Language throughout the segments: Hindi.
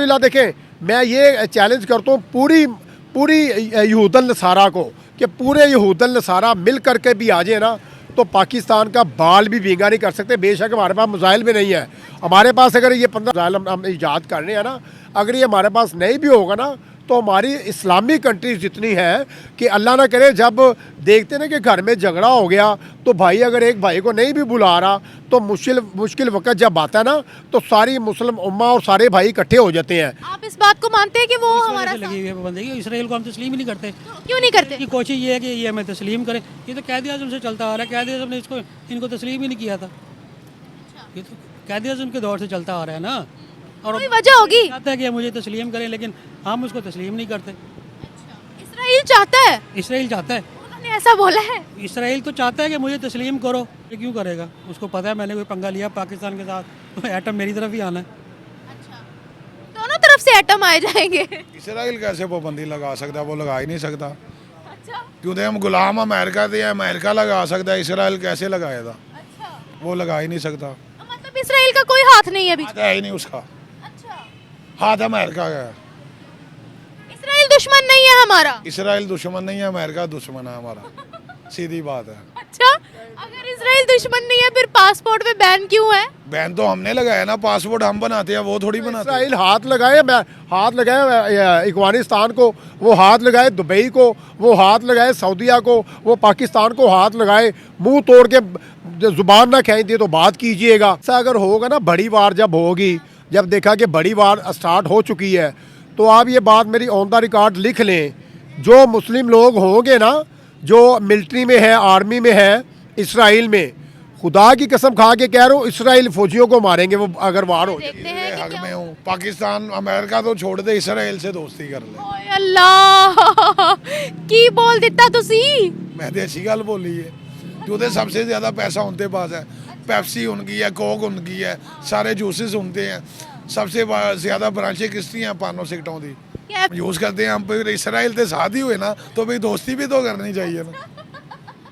अल्हम्दुलिल्लाह देखें, मैं ये चैलेंज करता हूँ पूरी पूरी यहूदल नसारा को कि पूरे यहूदल नसारा मिल कर के भी आ जाए ना तो पाकिस्तान का बाल भी भींगा नहीं कर सकते। बेशक हमारे पास मिसाइल भी नहीं है, हमारे पास अगर ये 15 मिसाइल हम ईजाद कर रहे हैं ना, अगर ये हमारे पास नहीं भी होगा ना तो हमारी इस्लामी कंट्रीज जितनी है कि अल्लाह ना करे जब देखते ना कि घर में झगड़ा हो गया तो भाई अगर एक भाई को नहीं भी बुला रहा तो मुश्किल वक्त जब आता है ना तो सारी मुस्लिम उम्मा और सारे भाई इकट्ठे हो जाते हैं। आप इस बात को मानते हैं कि वो हमारा लगी हुई है पाबंदी, इसराइल को हम तस्लीम ही नहीं करते। क्यों नहीं करते? की कोशिश ये है कि ये हमें तस्लीम करें। ये तो कैद आज़म से चलता आ रहा है, कैद आज़म ने इनको तस्लीम ही नहीं किया था। ये तो कैद आज़म के दौर से चलता आ रहा है ना। और कोई वजह होगी। चाहता है कि मुझे तस्लीम करें लेकिन हम उसको तस्लीम नहीं करते। इसराइल चाहता है, इसराइल चाहता है, उन्होंने ऐसा बोला है। इसराइल तो चाहता है कि मुझे तस्लीम करो। ये क्यों करेगा? उसको पता है मैंने कोई पंगा लिया पाकिस्तान के साथ तो एटम मेरी तरफ ही आना है। दोनों तरफ से एटम आए जाएंगे। इसराइल कैसे पाबंदी लगा सकता है? वो लगा ही नहीं सकता अच्छा क्योंकि हम गुलाम अमेरिका थे, अमेरिका लगा सकता है, इसराइल कैसे लगाएगा? अच्छा, वो लगा ही नहीं सकता। मतलब इसराइल का कोई हाथ नहीं है अभी। हाथ है ही नहीं उसका, अच्छा, हाथ अमेरिका का है। इसराइल दुश्मन नहीं है हमारा। इसराइल दुश्मन नहीं है, अमेरिका दुश्मन है हमारा, सीधी बात है। अच्छा, अगर इसराइल दुश्मन नहीं है फिर पासपोर्ट पे बैन क्यों है? बैन तो हमने लगाया ना, पासपोर्ट हम बनाते हैं, वो थोड़ी बनाते हैं। इसराइल हाथ लगाए अफगानिस्तान को, वो हाथ लगाए दुबई को, वो हाथ लगाए सऊदीया को, वो पाकिस्तान को हाथ लगाए। मुंह तोड़ के जुबान ना खींच दिए तो बात कीजिएगा। ऐसा अगर होगा ना, बड़ी वार जब होगी, जब देखा कि बड़ी वार स्टार्ट हो चुकी है तो आप ये बात मेरी ऑन द रिकॉर्ड लिख लें। जो मुस्लिम लोग होंगे ना, जो मिलिट्री में है, आर्मी में है इसराइल में, खुदा की कसम खा के कह रहा हूँ इसराइल फौजियों को मारेंगे वो अगर वार हो जाए। देखते हैं कि हक क्या में हूँ, पाकिस्तान अमेरिका तो छोड़ दे, इसराइल से दोस्ती कर ले। ओए अल्लाह की बोल दिता तुसी। मैं तो अच्छी गल बोली है क्योंकि सबसे ज़्यादा पैसा उनके पास है। पेप्सी उनकी है, कोक उनकी है, सारे जूसेस उनके हैं। सबसे ज़्यादा ब्रांचें किसकी हैं? पानों सिगटों की यूज़ करते हैं हम। फिर इसराइल के साथ ही हुए ना तो भाई दोस्ती भी तो करनी चाहिए ना।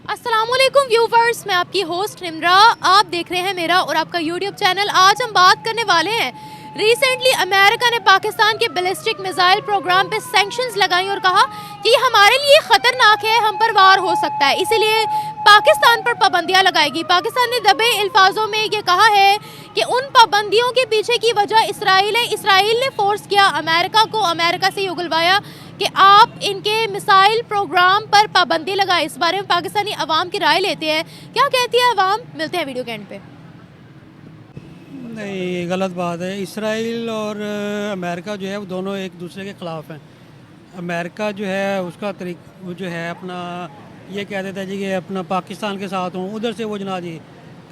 अस्सलामुअलैकुम व्यूवर्स, मैं आपकी होस्ट निम्रा, आप देख रहे हैं मेरा और आपका यूट्यूब चैनल। आज हम बात करने वाले हैं, रिसेंटली अमेरिका ने पाकिस्तान के बैलिस्टिक मिसाइल प्रोग्राम पे सैंक्शंस लगाई और कहा कि ये हमारे लिए ख़तरनाक है, हम पर वार हो सकता है, इसीलिए पाकिस्तान पर पाबंदियां लगाएगी। पाकिस्तान ने दबे अल्फाजों में ये कहा है कि उन पाबंदियों के पीछे की वजह इसराइल है। इसराइल ने फोर्स किया अमेरिका को, अमेरिका से ये उगलवाया कि आप इनके मिसाइल प्रोग्राम पर पाबंदी लगाए। इस बारे में पाकिस्तानी अवाम की राय लेते हैं, क्या कहती है अवाम, मिलते हैं वीडियो के एंड पे। नहीं, ये गलत बात है। इसराइल और अमेरिका जो है वो दोनों एक दूसरे के ख़िलाफ़ हैं। अमेरिका जो है उसका वो जो है अपना ये कह देता है जी कि अपना पाकिस्तान के साथ हूँ, उधर से वो जना जी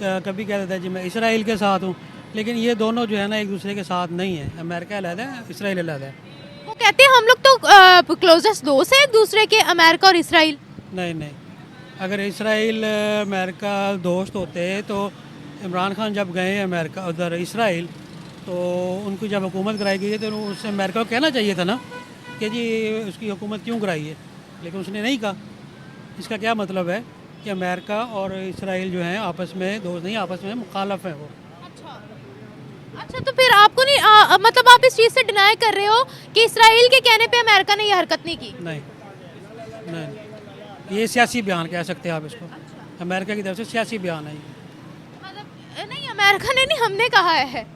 कभी कह देता है जी मैं इसराइल के साथ हूँ। लेकिन ये दोनों जो है ना एक दूसरे के साथ नहीं है। अमेरिका अलग है, इसराइल अलग है। वो कहते हैं हम लोग तो क्लोजेस्ट दोस्त हैं एक दूसरे के, अमेरिका और इसराइल। नहीं, अगर इसराइल अमेरिका दोस्त होते तो इमरान खान जब गए अमेरिका उधर इसराइल तो उनको जब हुकूमत कराई गई है तो उससे अमेरिका को कहना चाहिए था ना कि जी उसकी हुकूमत क्यों कराई है, लेकिन उसने नहीं कहा। इसका क्या मतलब है कि अमेरिका और इसराइल जो हैं आपस में दोस्त नहीं, आपस में मुखालफ हैं वो। अच्छा, तो फिर आपको नहीं मतलब आप इस चीज़ से डिनाई कर रहे हो कि इसराइल के कहने पे अमेरिका ने ये हरकत नहीं की? नहीं, ये सियासी बयान कह सकते हैं आप इसको। अमेरिका की तरफ से सियासी बयान है ये। मतलब नहीं, अमेरिका ने नहीं, हमने कहा है।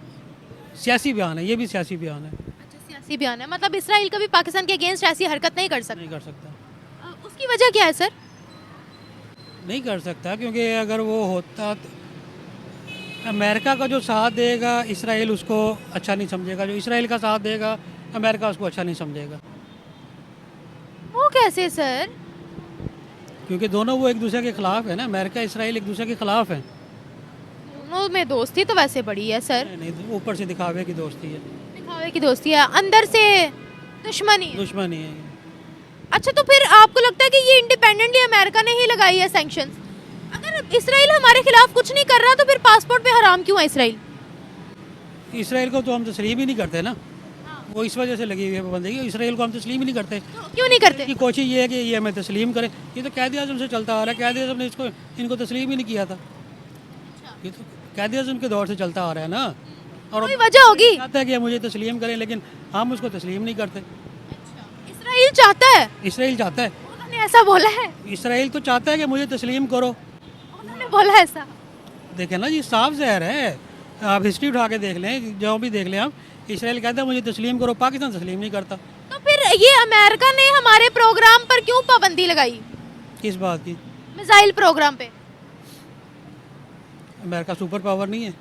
सियासी बयान है, ये भी सियासी बयान है। अच्छा, सियासी बयान है, मतलब इसराइल कभी पाकिस्तान के अगेंस्ट ऐसी हरकत नहीं कर सकता। नहीं कर सकता। उसकी वजह क्या है सर? नहीं कर सकता क्योंकि अगर वो होता तो अमेरिका का जो साथ देगा इसराइल उसको अच्छा नहीं समझेगा, जो इसराइल का साथ देगा अमेरिका उसको अच्छा नहीं समझेगा। वो कैसे सर? क्योंकि दोनों वो एक दूसरे के खिलाफ है ना, अमेरिका इसराइल एक दूसरे के खिलाफ है। दोनों में दोस्ती तो वैसे बड़ी है सर। नहीं, ऊपर से दिखावे की दोस्ती है, दिखावे की दोस्ती है, अंदर से दुश्मनी है। दुश्मनी है। अच्छा, तो फिर आपको लगता है कि ये इंडिपेंडेंटली अमेरिका ने ही लगाई है सैंक्शंस? अगर इसराइल हमारे खिलाफ कुछ नहीं कर रहा तो फिर पासपोर्ट पे हराम क्यों है इसराइल? इसराइल को तो हम तस्लीम ही नहीं करते ना, वो इस वजह से लगी हुई है पाबंदी कि इसराइल को हम तस्लीम ही नहीं करते। क्यों नहीं करते? की कोशिश ये है कि ये हमें तस्लीम करें। ये तो कैद आज़म से चलता आ रहा है, कैद आज़म ने इनको तस्लीम ही नहीं किया था। ये तो कैद आज़म के दौर से चलता आ रहा है ना। और कोई वजह होगी। चाहता है कि मुझे तस्लीम करें, लेकिन हम उसको तस्लीम नहीं करते। इसराइल चाहता है, इसराइल चाहता है, उन्होंने ऐसा बोला है, इसराइल तो चाहता है कि मुझे तस्लीम करो। उन्होंने बोला ऐसा। देखें ना जी, साफ ज़हर है, आप हिस्ट्री उठा के देख लें, जो भी देख लें आप, इसराइल कहता है मुझे तस्लीम करो, पाकिस्तान तस्लीम नहीं करता। तो फिर ये अमेरिका ने हमारे प्रोग्राम पर क्यों पाबंदी लगाई, किस बात की? मिसाइल प्रोग्राम पे? अमेरिका सुपर पावर नहीं है,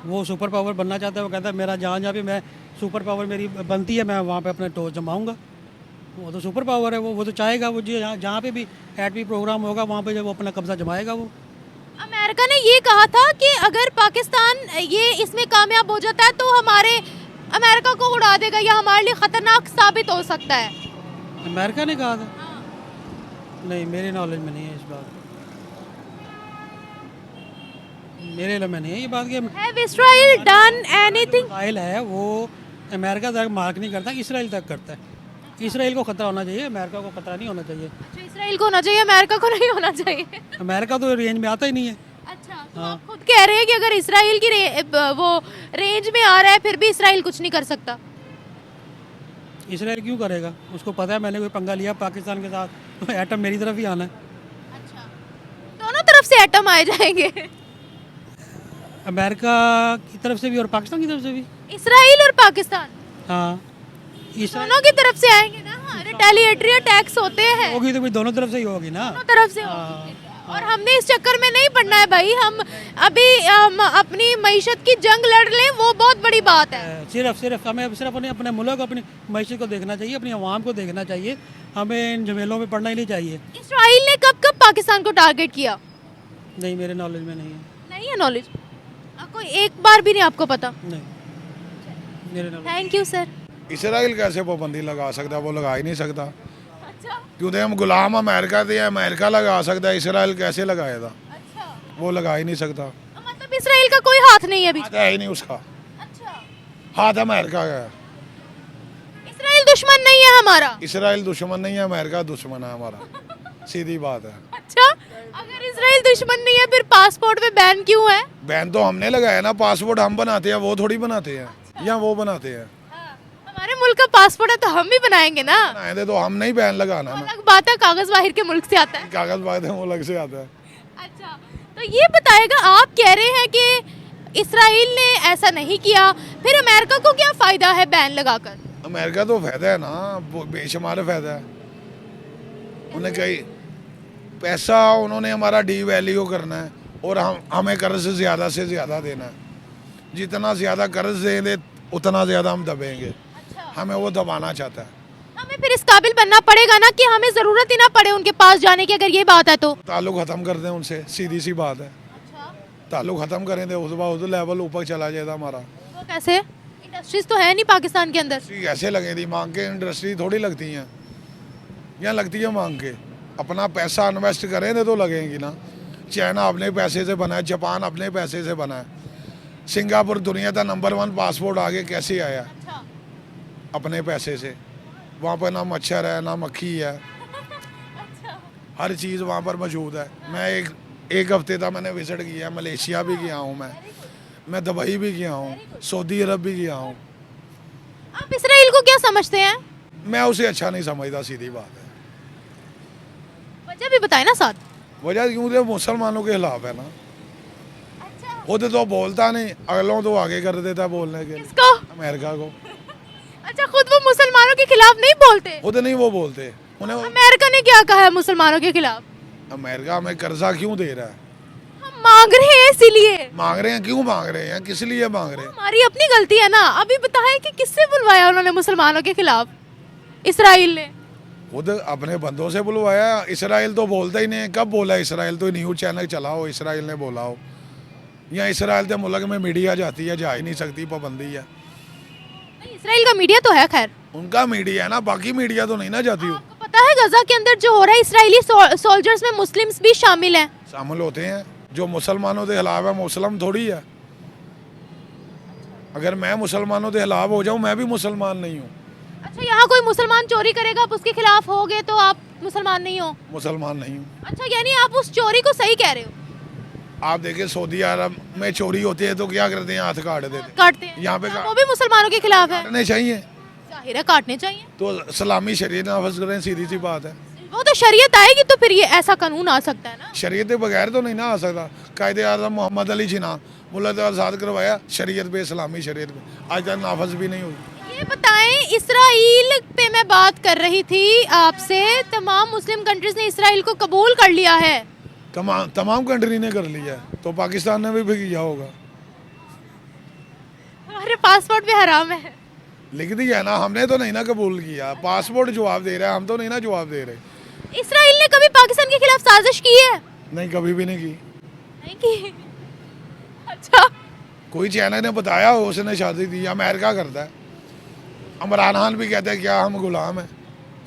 वो सुपर पावर बनना चाहता है। वो कहता है मेरा जहाँ पे मैं सुपर पावर मेरी बनती है, मैं वहाँ पे अपने टोच जमाऊँगा। वो तो सुपर पावर है, वो तो चाहेगा, वो जहाँ पे भी एटमी प्रोग्राम होगा वहाँ पे जब वो अपना कब्जा जमाएगा। वो अमेरिका ने ये कहा था कि अगर पाकिस्तान ये इसमें कामयाब हो जाता है तो हमारे अमेरिका को उड़ा देगा या हमारे लिए खतरनाक साबित हो सकता है। अमेरिका ने कहा था? नहीं, मेरे नॉलेज में नहीं है इस बात, मेरे इल्म में नहीं है ये बात कि Have Israel done anything? Missile है वो अमेरिका तक मार्क नहीं करता, इसराइल तक करता है। इसराइल को खतरा होना चाहिए, अमेरिका को खतरा नहीं होना चाहिए। अच्छा, इसराइल को होना चाहिए, अमेरिका को नहीं होना चाहिए। अमेरिका तो रेंज में आता ही नहीं है। अच्छा, तो आप खुद कह रहे हैं कि अगर इसराइल की वो रेंज में आ रहा है फिर भी इसराइल कुछ नहीं कर सकता। इसराइल क्यों करेगा? उसको पता है मैंने कोई पंगा लिया पाकिस्तान के साथ तो एटम मेरी तरफ ही आना है। अच्छा, दोनों तरफ से एटम आए जाएंगे, अमेरिका की तरफ से भी और पाकिस्तान की तरफ से भी। इसराइल और पाकिस्तान हाँ, इसराइल दोनों की तरफ से आएंगे ना। रिटेलिएटरी अटैक्स होते हैं, होगी तो भी दोनों तरफ से ही होगी ना। दोनों तरफ से होगी। और हमने इस चक्कर में नहीं पड़ना है भाई, हम अभी अपनी मईशत की जंग लड़ लें वो बहुत बड़ी बात है। सिर्फ हमें सिर्फ अपने मुल्क को, अपनी मईशत को देखना चाहिए, अपनी आवाम को देखना चाहिए, हमें इन झमेलों में पड़ना ही नहीं चाहिए। इसराइल ने कब कब पाकिस्तान को टारगेट किया? नहीं, मेरे नॉलेज में नहीं है। नहीं है नॉलेज, कोई एक बार भी नहीं आपको पता? नहीं, मेरे knowledge. Thank you sir. Israel कैसे पाबंदी लगा सकता है? वो लगा ही नहीं सकता, अच्छा क्योंकि हम गुलाम अमेरिका थे। अमेरिका लगा सकता है, इसराइल कैसे लगाएगा? अच्छा, वो लगा ही नहीं सकता। मतलब इसराइल का कोई हाथ नहीं है अभी? हाथ है ही नहीं उसका, अच्छा, हाथ अमेरिका का है। इसराइल दुश्मन नहीं है हमारा? इसराइल दुश्मन नहीं है, अमेरिका दुश्मन है हमारा, सीधी बात है। अच्छा, अगर इसराइल दुश्मन नहीं है फिर पासपोर्ट पे बैन क्यों है? बैन तो हमने लगाया ना, पासपोर्ट हम बनाते हैं, वो थोड़ी बनाते हैं, या वो बनाते हैं। हमारे मुल्क का पासपोर्ट है तो हम भी बनाएंगे ना। बनाए थे तो हम नहीं बैन लगाना ना, अलग बात है, कागज बाहर के मुल्क से आता है। कागज बात है वो अलग से आता है। अच्छा, तो ये बताएगा, आप कह रहे हैं कि इसराइल ने ऐसा नहीं किया, फिर अमेरिका को क्या फायदा है बैन लगाकर? अमेरिका तो फायदा है ना, वो बेशुमार फायदा है। उन्हें कही पैसा उन्होंने हमारा डी वैल्यू करना है और हमें कर्ज से ज़्यादा देना है। जितना ज़्यादा कर्ज देंगे उतना ज़्यादा हम दबेंगे। हमें वो दबाना चाहता है। हमें फिर इस काबिल बनना पड़ेगा ना कि हमें जरूरत ही ना पड़े उनके पास जाने की, अगर ये बात है तो। ताल्लुक ख़त्म कर दें उनसे, सीधी सी बात है। ताल्लुक ख़त्म करें तो उस लेवल ऊपर चला जाएगा हमारा। वो कैसे? इंडस्ट्रीज तो है नहीं पाकिस्तान के अंदर। इंडस्ट्री कैसे लगेगी? मांग के इंडस्ट्री थोड़ी लगती हैं, यहाँ लगती है मांग के। अपना पैसा इन्वेस्ट करेंगे तो लगेंगी ना। चाइना अपने पैसे से बना है, जापान अपने पैसे से बना है, सिंगापुर दुनिया का नंबर 1 पासपोर्ट आगे कैसे आया? अपने पैसे से। वहाँ पर ना मच्छर है ना मक्खी है, हर चीज़ वहाँ पर मौजूद है। मैं एक हफ्ते तक मैंने विजिट किया, मलेशिया भी गया हूँ, मैं दुबई भी गया हूँ, सऊदी अरब भी गया हूँ। आप इसराइल को क्या समझते हैं? मैं उसे अच्छा नहीं समझता, सीधी बात है। वजह भी बताए ना साथ। वजह क्यों? तो मुसलमानों के खिलाफ है ना। खुद तो बोलता नहीं, अगलों तो आगे कर देता बोलने के लिए। किसको? अमेरिका को। अच्छा, खुद वो मुसलमानों के खिलाफ नहीं बोलते? खुद नहीं वो बोलते, उन्हें अमेरिका ने क्या कहा है मुसलमानों के खिलाफ? अमेरिका हमें कर्जा क्यों दे रहा है? हम मांग रहे हैं इसीलिए। मांग रहे हैं, क्यों मांग रहे हैं, किस लिए मांग रहे हैं? हमारी अपनी गलती है ना। अभी बताए कि किससे बुलवाया उन्होंने मुसलमानों के खिलाफ? इसराइल ने खुद अपने बंदों से बुलवाया। इसराइल तो बोलता ही नहीं। कब बोला इसराइल? तो न्यूज़ चैनल चलाओ, इसराइल ने बोला हो। यहाँ इसराइल के मुल्क में मीडिया जाती है, जा ही नहीं सकती, पाबंदी है। इसराइल का मीडिया तो है, खैर उनका मीडिया है ना, बाकी मीडिया तो नहीं ना जाती हो। आपको पता है गजा के अंदर जो हो रहा है, इसराइली सोल्जर्स में मुस्लिम्स भी शामिल हैं। शामिल होते हैं। जो मुसलमानों के खिलाफ है, मुसलमान थोड़ी है। अगर मैं मुसलमानों के खिलाफ हो जाऊं, मैं भी मुसलमान नहीं हूँ। अच्छा, यहाँ कोई मुसलमान चोरी करेगा, आप उसके खिलाफ होगे तो आप मुसलमान नहीं हो? मुसलमान नहीं हूँ। अच्छा, यानी आप उस चोरी को सही कह रहे हो? आप देखिए सऊदी अरब में चोरी होती है तो क्या करते हैं, हाथ काट देते हैं। काटते हैं यहाँ पे वो भी मुसलमानों के खिलाफ है, काटने चाहिए, जाहिर है काटने चाहिए। तो सलामी शरीयत नाफज करें, सीधी सी बात है। वो तो शरीयत आएगी तो फिर ये ऐसा कानून आ सकता है ना। शरीयत के बगैर तो नहीं ना आ सकता। कायदे आज़म मोहम्मद अली जिन्ना मुल्ला आज़ाद करवाया शरीयत पे, इस्लामी शरीयत पे, आज तक नाफज भी नहीं हुई। ये बताएं, इसराइल पे मैं बात कर रही थी आपसे, तमाम मुस्लिम कंट्रीज ने इसराइल को कबूल कर लिया है। तमाम कंट्री ने कर लिया है, तो पाकिस्तान ने भी किया होगा। हमारे पासपोर्ट पे हराम है, लिख दिया है ना, हमने तो नहीं ना कबूल किया। पासपोर्ट जवाब दे रहा है, हम तो नहीं ना जवाब दे रहे। इसराइल ने कभी पाकिस्तान के खिलाफ साजिश की है? नहीं, कभी भी नहीं की। नहीं की। अच्छा, कोई चैनल ने बताया हो उसने शादी दी, अमेरिका करता है। इमरान खान भी कहता है क्या हम गुलाम हैं,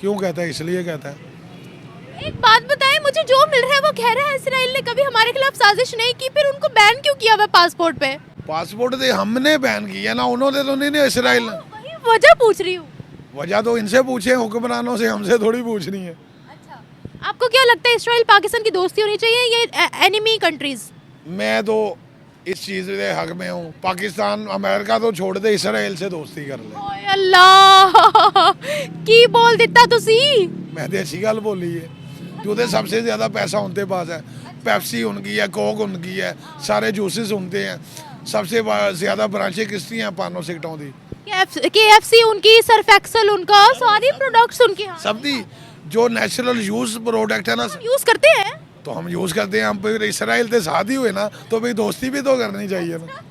क्यों कहता है, इसलिए कहता है। एक बात बताएं, मुझे जो मिल रहा है वो कह रहा है इसराइल ने कभी हमारे खिलाफ साजिश नहीं की, फिर उनको बैन क्यों किया हुआ पासपोर्ट पे? पासपोर्ट से हमने बैन किया ना, उन्होंने तो नहीं, इसराइल ने। वही वजह पूछ रही हूँ। वजह तो इनसे पूछे, हुक्मरानों से, हमसे थोड़ी पूछनी है। अच्छा, आपको क्या लगता है इसराइल पाकिस्तान की दोस्ती होनी चाहिए या एनिमी कंट्रीज? मैं तो इस चीज़ के हक में हूँ, पाकिस्तान अमेरिका तो छोड़ दे, इसराइल से दोस्ती कर ले। ओए अल्लाह की बोल दिता तुसी। मैं तो अच्छी गल बोली है, जो सबसे ज़्यादा पैसा उनके पास है। पेप्सी उनकी है, कोक उनकी है, सारे जूसेस उनके हैं। सबसे ज़्यादा ब्रांचें किसकी हैं, पानों सिगटों की। KFC उनकी, सर्फ एक्सल उनका, सारी प्रोडक्ट्स उनके यहाँ सब दी जो नेचुरल यूज प्रोडक्ट है ना, यूज करते हैं। तो हम यूज़ करते हैं। हम फिर इसराइल से शादी हुए ना, तो भाई दोस्ती भी तो करनी चाहिए ना।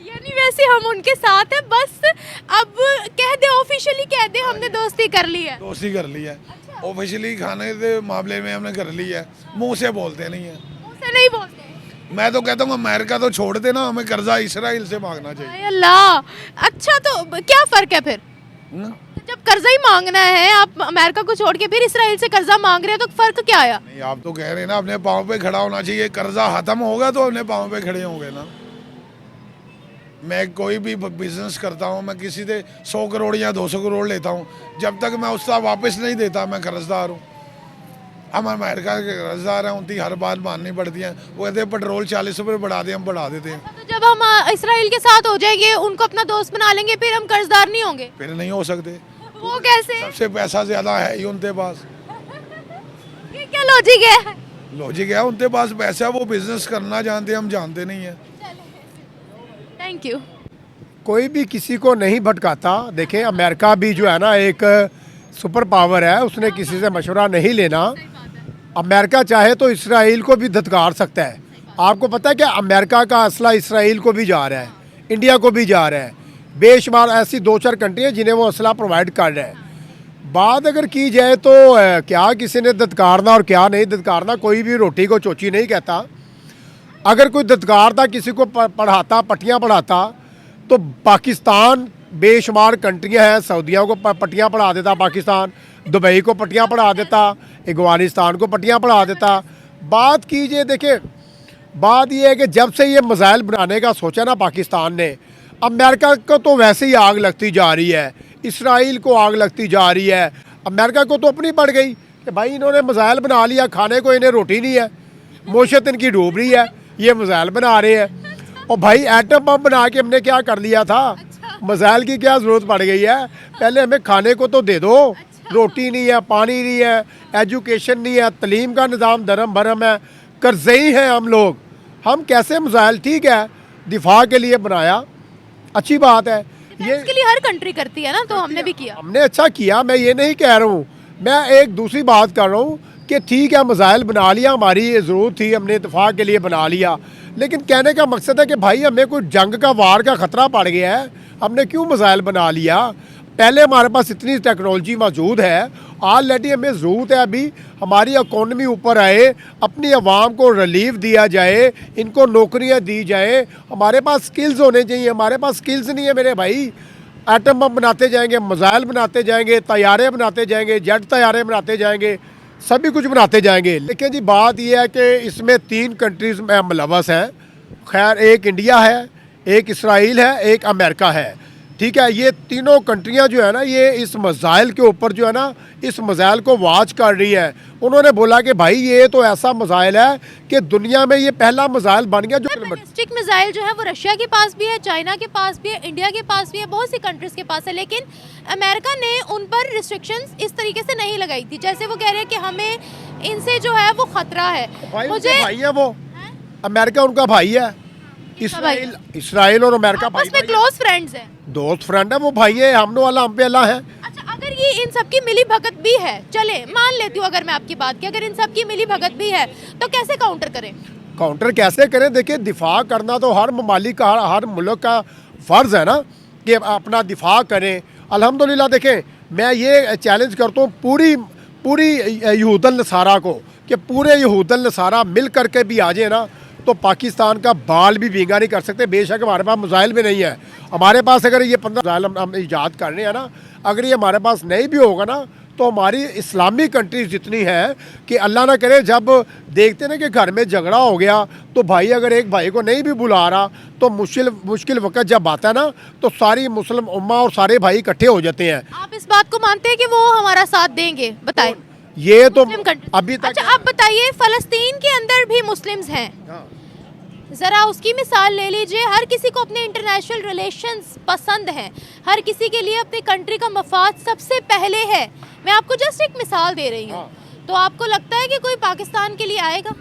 यानी वैसे हम उनके साथ हैं, बस अब कह दे, ऑफिशियली कह दे हमने दोस्ती कर ली है। दोस्ती कर ली है, ऑफिशियली खाने के मामले में हमने कर ली है, मुंह से बोलते नहीं है। मुझसे नहीं बोलते। मैं तो कहता हूँ अमेरिका तो छोड़ देना, हमें कर्जा इसराइल से मांगना चाहिए। हाय अल्लाह, अच्छा तो क्या फर्क है फिर? जब कर्जा ही मांगना है, आप अमेरिका को छोड़ के फिर इसराइल से कर्जा मांग रहे हैं, तो फर्क क्या आया? नहीं, आप तो कह रहे हैं ना अपने पाँव पे खड़ा होना चाहिए, कर्जा खत्म होगा तो अपने पाँव पे खड़े होंगे ना। मैं कोई भी बिजनेस करता हूँ, मैं किसी से 100 करोड़ या 200 करोड़ लेता हूँ, जब तक मैं उसका वापस नहीं देता मैं कर्जदार हूँ। हम अमेरिका के कर्जदार हैं, उनकी हर बात माननी पड़ती है। वो कहते हैं पेट्रोल 40 रुपये बढ़ा दें, हम बढ़ा देते हैं। तो जब हम इसराइल के साथ हो जाएंगे, उनको अपना दोस्त बना लेंगे, फिर हम कर्जदार नहीं होंगे? फिर नहीं हो सकते। वो कैसे? सबसे पैसा ज्यादा है ही उनके पास। ये क्या लॉजिक है? लॉजिक है, उनके पास पैसा, वो बिजनेस करना जानते हैं, हम जानते नहीं है। Thank you. कोई भी किसी को नहीं भटकाता। देखें, अमेरिका भी जो है ना एक सुपर पावर है, उसने किसी से मशवरा नहीं लेना। अमेरिका चाहे तो इसराइल को भी धत्कार सकता है। आपको पता है कि अमेरिका का असला इसराइल को भी जा रहा है, इंडिया को भी जा रहा है। बेशुमार ऐसी 2-4 कंट्री हैं जिन्हें वो असला प्रोवाइड कर रहा है। बात अगर की जाए तो क्या किसी ने धत्कारना और क्या नहीं धत्कारना, कोई भी रोटी को चोची नहीं कहता। अगर कोई धत्कारता, किसी को पढ़ाता, पट्टियाँ पढ़ाता, तो पाकिस्तान बेशुमार कंट्रियाँ हैं, सऊदिया को पट्टियाँ पढ़ा देता पाकिस्तान, दुबई को पट्टियाँ पढ़ा देता, अफगानिस्तान को पट्टियाँ पढ़ा देता। बात कीजिए, देखिए बात यह है कि जब से ये मिसाइल बनाने का सोचा ना पाकिस्तान ने, अमेरिका को तो वैसे ही आग लगती जा रही है, इसराइल को आग लगती जा रही है। अमेरिका को तो अपनी पड़ गई कि भाई इन्होंने मिसाइल बना लिया, खाने को इन्हें रोटी नहीं है, मोशत इनकी डूब रही है, ये मिसाइल बना रहे हैं। और भाई एटम बम बना के हमने क्या कर लिया था, मिसाइल की क्या ज़रूरत पड़ गई है? पहले हमें खाने को तो दे दो। रोटी नहीं है, पानी नहीं है, एजुकेशन नहीं है, तलीम का निज़ाम धर्म भरम है, कर्ज़ई हैं हम लोग। हम कैसे मिसाइल, ठीक है दिफा के लिए बनाया, अच्छी बात है, ये इसके लिए हर कंट्री करती है ना, तो हमने भी किया। हमने अच्छा किया, मैं ये नहीं कह रहा हूँ। मैं एक दूसरी बात कर रहा हूँ कि ठीक है मिसाइल बना लिया, हमारी ये ज़रूरत थी, हमने इत्तेफाक के लिए बना लिया, लेकिन कहने का मकसद है कि भाई हमें कोई जंग का, वार का ख़तरा पड़ गया है, हमने क्यों मिसाइल बना लिया? पहले हमारे पास इतनी टेक्नोलॉजी मौजूद है, ऑलरेडी हमें ज़रूरत है अभी हमारी इकॉनमी ऊपर आए, अपनी आवाम को रिलीफ दिया जाए, इनको नौकरियां दी जाए। हमारे पास स्किल्स होने चाहिए, हमारे पास स्किल्स नहीं है मेरे भाई। एटम बम बनाते जाएंगे, मिसाइल बनाते जाएंगे, तैयारे बनाते जाएंगे, जेट तैयारे बनाते जाएंगे, सभी कुछ बनाते जाएंगे। लेकिन जी बात यह है कि इसमें 3 कंट्रीज़ में मुलव्वस हैं। खैर, एक इंडिया है, एक इसराइल है, एक अमेरिका है। ठीक है, ये तीनों कंट्रियां जो है ना, ये इस मज़ाइल के ऊपर जो है ना, इस मज़ाइल को वाच कर रही है। उन्होंने बोला कि भाई ये तो ऐसा मज़ाइल है कि दुनिया में ये पहला मज़ाइल बन गया जो बैलिस्टिक मिसाइल जो है वो रशिया के पास भी है, चाइना के पास भी है, इंडिया के पास भी है, बहुत सी कंट्रीज के पास है, लेकिन अमेरिका ने उन पर रिस्ट्रिक्शंस इस तरीके से नहीं लगाई थी। जैसे वो कह रहे हैं कि हमें इनसे जो है वो खतरा है। भाई मुझे भाई है वो, अमेरिका उनका भाई है। इसराइल और अमेरिका भाई आपस में क्लोज फ्रेंड्स हैं, दोस्त फ्रेंड है, वो भाई है, हमने वाला हम पे अल्लाह है। अच्छा, अगर ये इन सब की मिली भगत भी है, चले मान लेती हूँ अगर मैं आपकी बात की, अगर इन सब की मिली भगत भी है तो कैसे काउंटर करें? काउंटर कैसे करें? देखिए, दिफा करना तो हर ममालिक का, हर मुल्क का फ़र्ज़ है ना कि अपना दिफा करें। अल्हम्दुलिल्लाह देखें, मैं ये चैलेंज करता हूँ पूरी यहूदल नसारा को कि पूरे यहूदल नसारा मिल करके भी आ जाए ना, तो पाकिस्तान का बाल भी भींगा नहीं कर सकते। बेशक हमारे पास मिसाइल भी नहीं है, हमारे पास अगर ये 15 मिसाइल हम ईजाद कर रहे हैं ना, अगर ये हमारे पास नहीं भी होगा ना, तो हमारी इस्लामी कंट्रीज जितनी है कि अल्लाह ना करे, जब देखते ना कि घर में झगड़ा हो गया तो भाई अगर एक भाई को नहीं भी बुला रहा, तो मुश्किल वक्त जब आता है ना, तो सारी मुस्लिम उम्मा और सारे भाई इकट्ठे हो जाते हैं। आप इस बात को मानते हैं कि वो हमारा साथ देंगे? बताएं। ये तो मुस्लिम अभी तक। अच्छा, आप बताइए, फलस्तीन के अंदर भी मुस्लिम्स हैं, ज़रा उसकी मिसाल ले लीजिए। हर किसी को अपने इंटरनेशनल रिलेशंस पसंद हैं, हर किसी के लिए अपनी कंट्री का मफाद सबसे पहले है। मैं आपको जस्ट एक मिसाल दे रही हूँ। तो आपको लगता है कि कोई पाकिस्तान के लिए आएगा?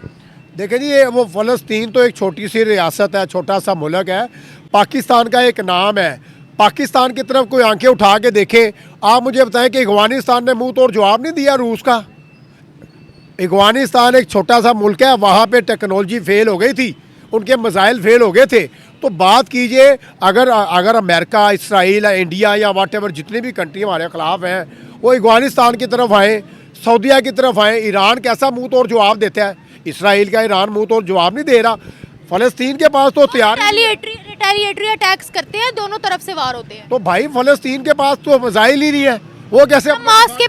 देखिए जी, ये वो फ़लस्तीन तो एक छोटी सी रियासत है, छोटा सा मुल्क है, पाकिस्तान का एक नाम है। पाकिस्तान की तरफ कोई आंखें उठा के देखे। आप मुझे बताएं कि अफगानिस्तान ने मुंह तोड़ जवाब नहीं दिया रूस का। अफगानिस्तान एक छोटा सा मुल्क है, वहाँ पे टेक्नोलॉजी फेल हो गई थी, उनके मिसाइल फेल हो गए थे। तो बात कीजिए, अगर अमेरिका, इसराइल, इंडिया या वाट एवर जितनी भी कंट्री हमारे ख़िलाफ़ हैं, वो अफगानिस्तान की तरफ आए, सऊदीया की तरफ आए। ईरान कैसा मुंह तोड़ जवाब देता है? इसराइल का ईरान मुंह तोड़ जवाब नहीं दे रहा। फ़लस्तीन के पास तो तैयार रिटेलिएटरी अटैक्स करते हैं, दोनों तरफ से वार होते हैं। तो भाई फ़लस्तीन के पास तो मिसाइल ही नहीं है, वो कैसे? हमास के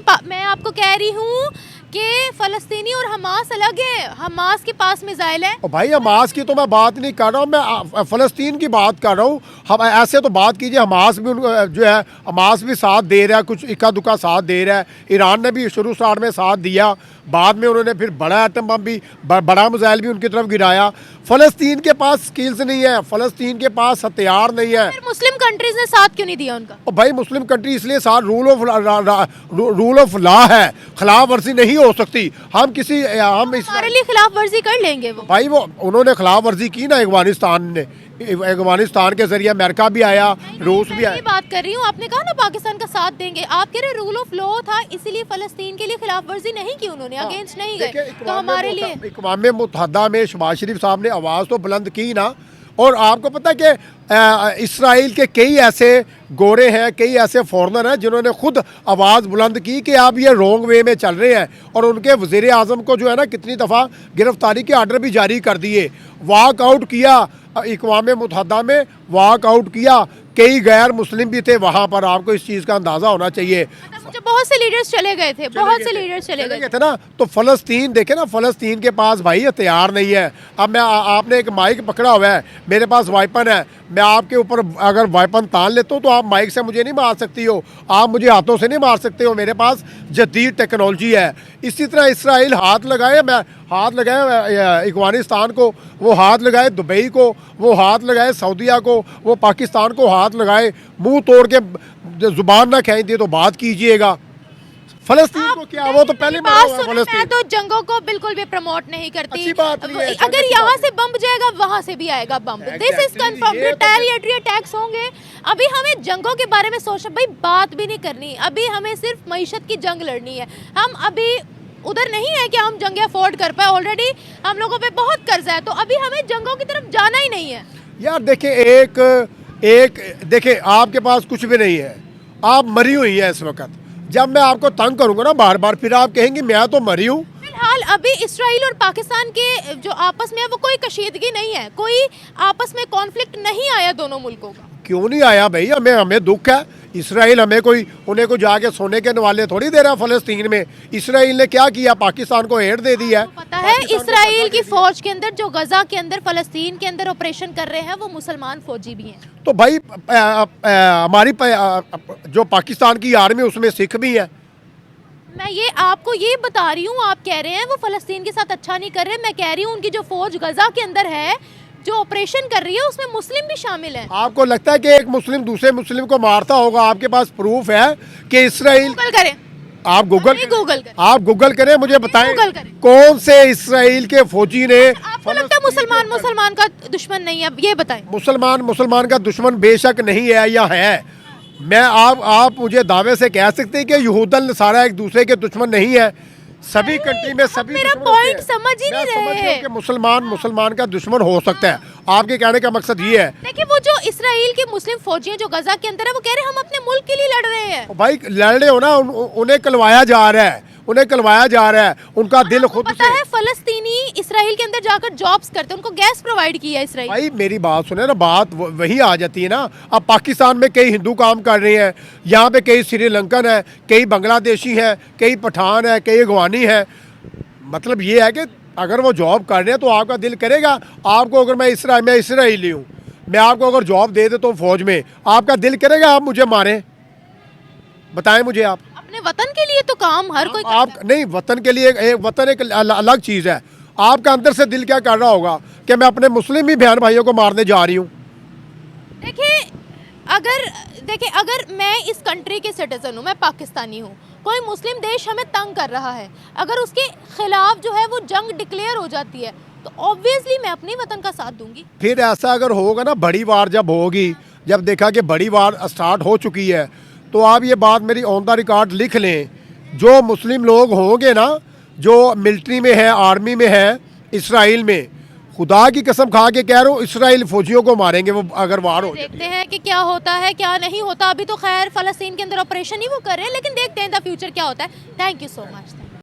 पास मैं आपको कह रही हूँ कि फ़लस्तीनी और हमास अलग है। हमास के पास मिसाइल है। भाई हमास की तो मैं बात नहीं कर रहा हूँ, मैं फ़लस्तीन की बात कर रहा हूँ। हम ऐसे तो बात कीजिए, हमास भी जो है, हमास भी साथ दे रहा है, कुछ इक्का दुक्का साथ दे रहा है। ईरान ने भी शुरू स्टार्ट में साथ दिया, बाद में उन्होंने फिर बड़ा एटम बम भी, बड़ा मिसाइल भी उनकी तरफ गिराया। फ़लस्तीन के पास स्किल्स नहीं है, फ़लस्तीन के पास हथियार नहीं है। फिर मुस्लिम कंट्रीज ने साथ क्यों नहीं दिया उनका? और भाई मुस्लिम कंट्री इसलिए साथ रूल ऑफ लॉ है, खिलाफ वर्जी नहीं हो सकती। हम हमारे लिए खिलाफ वर्जी कर लेंगे वो। भाई वो उन्होंने खिलाफ वर्जी की ना, अफगानिस्तान के जरिए अमेरिका भी आया, रूस भी आया। बात कर रही हूँ, आपने कहा ना पाकिस्तान का साथ देंगे, आप कह रहे रूल ऑफ लॉ था, इसीलिए फ़लस्तीन के लिए खिलाफ वर्जी नहीं की उन्होंने, अगेंस्ट नहीं गए। तो हमारे लिए इक़वाम मुत्तहिदा में शहबाज शरीफ साहब ने आवाज़ तो बुलंद की ना। और आपको पता है कि इसराइल के कई ऐसे गोरे हैं, कई ऐसे फॉरनर हैं जिन्होंने खुद आवाज़ बुलंद की कि आप ये रॉन्ग वे में चल रहे हैं, और उनके वज़ीर आज़म को जो है ना, कितनी दफ़ा गिरफ्तारी के आर्डर भी जारी कर दिए। वॉक आउट किया, इक़वाम मुत्तहिदा में वॉक आउट किया। कई गैर मुस्लिम भी थे वहाँ पर, आपको इस चीज़ का अंदाज़ा होना चाहिए। मुझे बहुत से लीडर्स चले गए थे, बहुत से लीडर्स चले गए थे ना। तो फ़लस्तीन देखे ना, फ़लस्तीन के पास भाई हथियार नहीं है। अब आपने एक माइक पकड़ा हुआ है, मेरे पास वाइपन है, मैं आपके ऊपर अगर वाइपन तान लेता हूँ तो आप माइक से मुझे नहीं मार सकती हो, आप मुझे हाथों से नहीं मार सकते हो। मेरे पास जदीद टेक्नोलॉजी है। इसी तरह इसराइल हाथ लगाए, मैं हाथ लगाए अफगानिस्तान को, वो हाथ लगाए दुबई को, वो हाथ लगाए सऊदीया को, वो पाकिस्तान को हाथ लगाए। मुंह तोड़ के जुबान ना खींच दिए तो बात कीजिएगा। फ़लस्तीन को क्या, वो तो पहले मैं तो जंगों को बिल्कुल भी प्रमोट नहीं करती। अगर यहाँ से बम जाएगा वहाँ से भी आएगा bomb. This is confirm, retaliatory attacks होंगे। अभी हमें जंगों के बारे में सोचना, भाई बात भी नहीं करनी, अभी हमें सिर्फ मईशत की जंग लड़नी है। हम अभी उधर नहीं है कि हम जंगें अफोर्ड कर पाए, ऑलरेडी हम लोगों पे बहुत कर्जा है, तो अभी हमें जंगों की तरफ जाना ही नहीं है। यार देखिए, देखिए आपके पास कुछ भी नहीं है, आप मरी हुई है इस वक्त। जब मैं आपको तंग करूंगा ना बार बार, फिर आप कहेंगे मैं तो मरी हूँ। फिलहाल अभी इसराइल और पाकिस्तान के जो आपस में है वो कोई कशीदगी नहीं है, कोई आपस में कॉन्फ्लिक्ट नहीं आया दोनों मुल्कों का। क्यों नहीं आया भाई? हमें दुख है। इसराइल हमें कोई उन्हें को जाके सोने के नवाले थोड़ी दे रहा फ़लस्तीन में। इसराइल ने क्या किया, पाकिस्तान को एड दे दिया है। पता है इसराइल की फौज के अंदर, जो गजा के अंदर, फलस्तीन के अंदर ऑपरेशन कर रहे हैं, वो मुसलमान फौजी भी हैं। तो भाई हमारी जो पाकिस्तान की आर्मी उसमें सिख भी हैं। मैं ये आपको ये बता रही हूँ, आप कह रहे हैं वो फलस्तीन के साथ अच्छा नहीं कर रहे, मैं कह रही हूँ उनकी जो फौज गजा के अंदर है, जो ऑपरेशन कर रही है, उसमें मुस्लिम भी शामिल हैं। आपको लगता है कि एक मुस्लिम दूसरे मुस्लिम को मारता होगा? आपके पास प्रूफ है कि इसराइल? गूगल करें, आप गूगल करें, मुझे बताएं गूगल करें। कौन से इसराइल के फौजी ने? आपको लगता है मुसलमान का दुश्मन नहीं है? ये बताएं। मुसलमान का दुश्मन बेशक नहीं है या है। मैं आप मुझे दावे से कह सकते हैं कि यहूदन नसारा एक दूसरे के दुश्मन नहीं है। सभी कंट्री में सभी मेरा दुश्मन होते पॉइंट हैं। समझ ही नहीं मैं समझ रहे। रहा हूं कि मुसलमान का दुश्मन हो सकता है। आपके कहने का मकसद ये है। देखिए वो जो इसराइल के मुस्लिम फौजी हैं जो गजा के अंदर है, वो कह रहे हैं हम अपने मुल्क के लिए लड़ रहे हैं। भाई लड़ रहे हो ना, उन्हें कलवाया जा रहा है, उनका दिल खुद पता है फलस्तीनी इसराइल के अंदर जाकर जॉब्स करते हैं, उनको गैस प्रोवाइड किया इसराइल। भाई मेरी बात सुने ना, बात वही आ जाती है ना। अब पाकिस्तान में कई हिंदू काम कर रहे हैं, यहाँ पे कई श्रीलंकन है, कई बांग्लादेशी हैं, कई पठान है, कई अगवानी है। मतलब ये है कि अगर वो जॉब कर रहे हैं तो आपका दिल करेगा। आपको अगर मैं इसराइली हूँ, मैं आपको अगर जॉब दे देता हूँ फौज में, आपका दिल करेगा आप मुझे मारें? बताएं मुझे आप। अपने वतन के लिए तो काम हर कोई आप नहीं, वतन के लिए वतन एक अलग चीज़ है। आपका अंदर से दिल क्या कर रहा होगा कि मैं अपने मुस्लिम ही बहन भाइयों को मारने जा रही हूँ? देखिए अगर मैं इस कंट्री के सिटीजन हूँ, मैं पाकिस्तानी हूँ, कोई मुस्लिम देश हमें तंग कर रहा है, अगर उसके खिलाफ जो है वो जंग डिक्लेयर हो जाती है, तो ऑब्वियसली मैं अपने वतन का साथ दूंगी। फिर ऐसा अगर होगा ना, बड़ी वार जब होगी, जब देखा कि बड़ी वार स्टार्ट हो चुकी है, तो आप ये बात मेरी ऑन द रिकॉर्ड लिख लें। जो मुस्लिम लोग होंगे ना, जो मिलिट्री में है, आर्मी में है इसराइल में, खुदा की कसम खा के कह रहा हूँ, इसराइल फौजियों को मारेंगे वो अगर वार हो। देखते हैं कि क्या होता है क्या नहीं होता। अभी तो खैर फलस्तीन के अंदर ऑपरेशन ही वो कर रहे हैं, लेकिन देखते हैं द फ्यूचर क्या होता है। Thank you so much.